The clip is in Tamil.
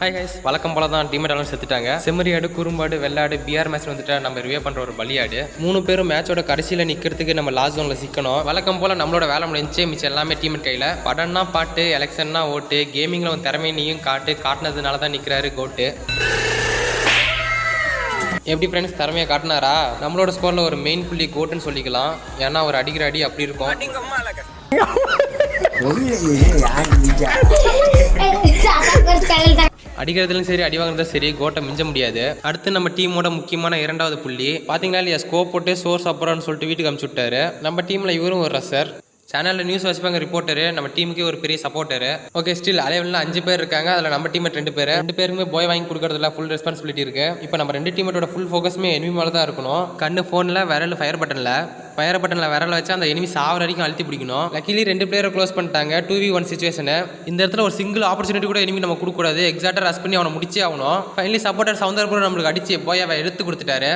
ஹாய் கைஸ், வழக்கம் போல தான் டீமேட் எல்லாம் செத்துட்டாங்க. செம்மறியாடு, குறும்பாடு, வெள்ளாடு, பிஆர் மேட்ச் வந்துட்டு நம்ம ரிவ்யூ பண்ற ஒரு பலியாடு. 3 பேரும் மேட்சோட கடைசியில நிக்கிறதுக்கு நம்ம லாஸ்ட் ஜோன்ல சிக்கணும். வழக்கம் போல நம்மளோட வேலை முடிஞ்சு மிச்சம் எல்லாமே டீமேட் கையில. படம்னா பாட்டு, எலெக்ஷன்னா ஓட்டு, கேமிங்ல உன் திறமையை நீயும் காட்டினதுனால தான் நிக்கிறாரு கோட்டு. எப்படி ஃப்ரெண்ட்ஸ், திறமையை காட்டினாரா? நம்மளோட ஸ்கோர்ல ஒரு மெயின் புள்ளி கோட்டுன்னு சொல்லிக்கலாம். ஏன்னா ஒரு அடிக்கிற அடி அப்படி இருக்கும். அடிக்கிறதுலும் சரி, அடி வாங்குறதும் சரி, கோட்டை மிஞ்ச முடியாது. அடுத்து நம்ம டீமோட முக்கியமான 2வது புள்ளி பாத்தீங்களா இல்லையா, ஸ்கோப் போட்டு சோர்ஸ் அப்புறம்னு சொல்லிட்டு வீட்டுக்கு அனுப்பிச்சு விட்டாரு. நம்ம டீம்ல இவரும் ஒரு ரசர், சேனலில் நியூஸ் வச்சுப்பாங்க, ரிப்போர்ட்டரு, நம்ம டீமுக்கே ஒரு பெரிய சப்போர்ட்டரு. ஓகே, ஸ்டில் அலைவலில் 5 பேர் இருக்காங்க. அதில் நம்ம டீமேட் 2 பேருக்குமே போய் வாங்கி கொடுக்கறதுல ஃபுல் ரெஸ்பான்சிபிலிட்டி இருக்கு. இப்போ நம்ம 2 டீமேட்டோட ஃபுல் ஃபோக்கஸுமே எனிமி மேலே தான் இருக்கணும். கண்ணு ஃபோனில், விரல் ஃபயர் பட்டனில் விரல் வச்சு அந்த எனிமி சாவர வரைக்கும் அழுத்தி பிடிக்கணும். லக்கிலி 2 பிளேயரை க்ளோஸ் பண்ணிட்டாங்க. 2v1 situation. இந்த இடத்துல ஒரு சிங்கிள் ஆப்பர்ச்சுனிட்டி கூட எனிமி நம்ம கொடுக்கக்கூடாது. எக்ஸாக்டாக ரஷ் பண்ணி அவனை முடிச்சே ஆகணும். ஃபைனலி சப்போர்ட்டர் சவுந்தரபுரம் நம்மளுக்கு அடிச்சு போய் அவன் எடுத்து கொடுத்துட்டாரு.